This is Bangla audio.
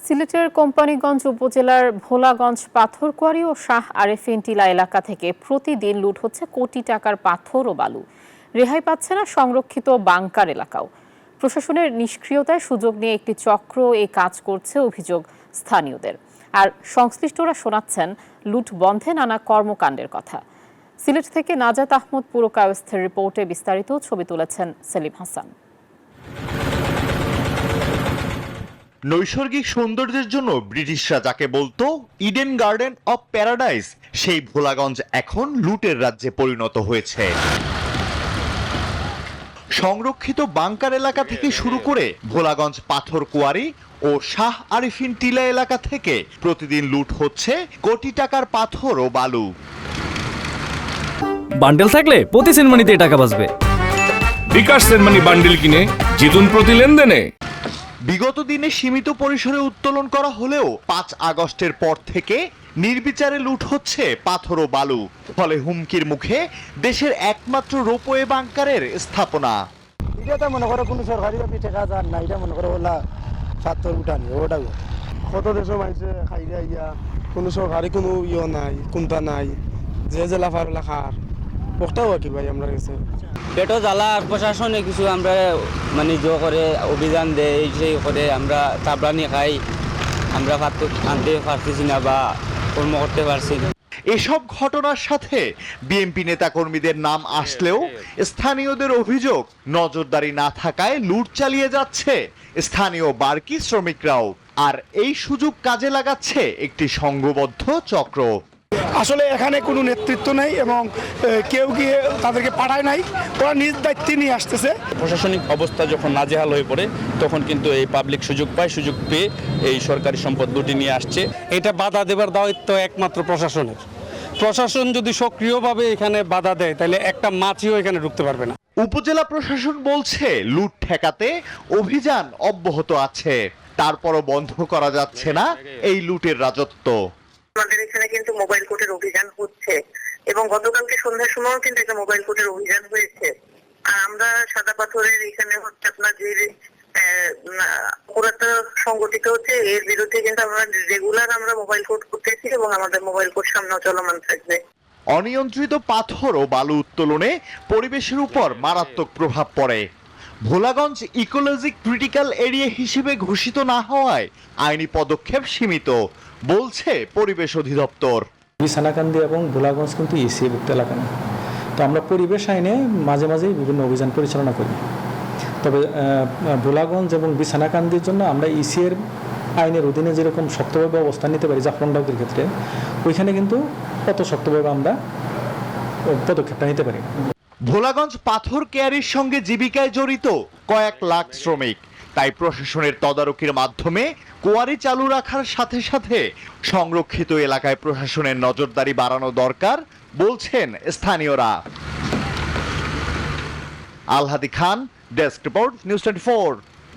সিলেটের কোম্পানীগঞ্জ উপজেলার ভোলাগঞ্জ পাথরকুয়ারি ও শাহ আরেফিন টিলা এলাকা থেকে প্রতিদিন লুট হচ্ছে কোটি টাকার পাথর ও বালু। রেহাই পাচ্ছে না সংরক্ষিত বাংকার এলাকাও। প্রশাসনের নিষ্ক্রিয়তায় সুযোগ নিয়ে একটি চক্র এই কাজ করছে অভিযোগ স্থানীয়দের। আর সংশ্লিষ্টরা শোনাচ্ছেন লুট বন্ধে নানা কর্মকাণ্ডের কথা। সিলেট থেকে নাজাত আহমদ পুরো কায়স্থের রিপোর্টে বিস্তারিত ছবি তুলেছেন সেলিম হাসান। নৈসর্গিক সৌন্দর্যের জন্য ব্রিটিশরা যাকে বলতো ইডেন গার্ডেন অব প্যারাডাইস, সেই ভোলাগঞ্জ এখন লুটের রাজ্যে পরিণত হয়েছে। সংরক্ষিত বাংকার এলাকা থেকে শুরু করে ভোলাগঞ্জ পাথরকুয়ারি ও শাহ আরিফিন টিলা এলাকা থেকে প্রতিদিন লুট হচ্ছে কোটি টাকার পাথর ও বালু। বান্ডেল থাকলে প্রতি সেনমানিতে টাকা বাঁচবে। বিকাশ সেনমানি বান্ডেল কিনে জিতুন প্রতি লেনদেনে। বিগত দিনে সীমিত পরিসরে উত্তোলন করা হলেও ৫ আগস্টের পর থেকে নির্বিচারে লুট হচ্ছে পাথর ও বালু। ফলে হুমকির মুখে দেশের একমাত্র রোপওয়ে বাংকারের স্থাপনা। এটা মনে করো কোনো সরকারি টাকা যান না, এটা মনে করো ওলা পাথর উঠানি ওটাও কত দেশে মাইছে খাইয়া ইয়া কোনো সরকারি কোনো ইয়ে নাই, কোনটা নাই, যে জেলা ফারলা খার ওটাও কি ভাই আমরা গেছে পেটো জ্বালা প্রশাসনে কিছু আমরা মানে জো করে অভিযান দেয়, সেই করে আমরা চাপড়ানি খাই, আমরা আনতে পারতেছি না বা কর্ম করতে পারছি না। এসব ঘটনার সাথে বিএনপি নেতাকর্মীদের নাম আসলেও স্থানীয়দের অভিযোগ নজরদারি না থাকায় লুট চালিয়ে যাচ্ছে স্থানীয় বার্কি শ্রমিকরাও। আর এই সুযোগ কাজে লাগাচ্ছে একটি সংঘবদ্ধ চক্র। আসলে এখানে কোনো নেতৃত্ব নেই এবং কেউ গিয়ে তাদেরকে পাঠায় নাই, ওরা নিজ দায়িত্বে নিয়ে আসতেছে। প্রশাসনিক অবস্থা যখন নাজেহাল হয়ে পড়ে তখন কিন্তু এই পাবলিক সুযোগ পায়, সুযোগ পেয়ে এই সরকারি সম্পদ লুটি নিয়ে আসছে। এটা বাধা দেবার দায়িত্ব একমাত্র প্রশাসনের। প্রশাসন যদি সক্রিয়ভাবে এখানে বাধা দেয় তাহলে একটা মাছিও এখানে ঢুকতে পারবে না। উপজেলা প্রশাসন বলছে লুট ঠেকাতে অভিযান অব্যাহত আছে, তারপরও বন্ধ করা যাচ্ছে না এই লুটের রাজত্ব। আমাদের এখানে কিন্তু মোবাইল কোর্টের অভিযান হচ্ছে এবং গতকালকে সন্ধ্যার সময়ও কিন্তু একটা মোবাইল কোর্টের অভিযান হয়েছে। আর আমরা সাদা পাথরের এখানে হচ্ছে আপনার যে অপরাধটা সংগঠিত হচ্ছে এর বিরুদ্ধে কিন্তু আমরা রেগুলার মোবাইল কোর্ট করতেছি এবং আমাদের মোবাইল কোর্ট সামনেও চলমান থাকবে। অনিয়ন্ত্রিত পাথর ও বালু উত্তোলনে পরিবেশের উপর মারাত্মক প্রভাব পড়ে। ভোলাগঞ্জ ইকোলজিক ক্রিটিক্যাল এরিয়া হিসেবে ঘোষিত না হওয়ায় আইনি পদক্ষেপ সীমিত বলছে পরিবেশ অধিদপ্তর। বিছানাকান্দি এবং ভোলাগঞ্জ কিন্তু ইসিএভুক্ত এলাকা না, তো আমরা পরিবেশ আইনে মাঝে মাঝেই বিভিন্ন অভিযান পরিচালনা করি। তবে ভোলাগঞ্জ এবং বিছানাকান্দির জন্য আমরা ইসিএর আইনের অধীনে যেরকম শক্তভাবে অবস্থান নিতে পারি জাফলং ডাউকের ক্ষেত্রে, ওইখানে কিন্তু কত শক্তভাবে আমরা পদক্ষেপটা নিতে পারি। ভোলাগঞ্জ পাথর কেয়ারির সঙ্গে জীবিকায় জড়িত কয়েক লাখ শ্রমিক, তাই প্রশাসনের তদারকির মাধ্যমে কোয়ারি চালু রাখার সাথে সাথে সংরক্ষিত এলাকায় প্রশাসনের নজরদারি বাড়ানো দরকার বলছেন স্থানীয়রা। আলহাদি খান, ডেস্ক রিপোর্ট, নিউজ 24।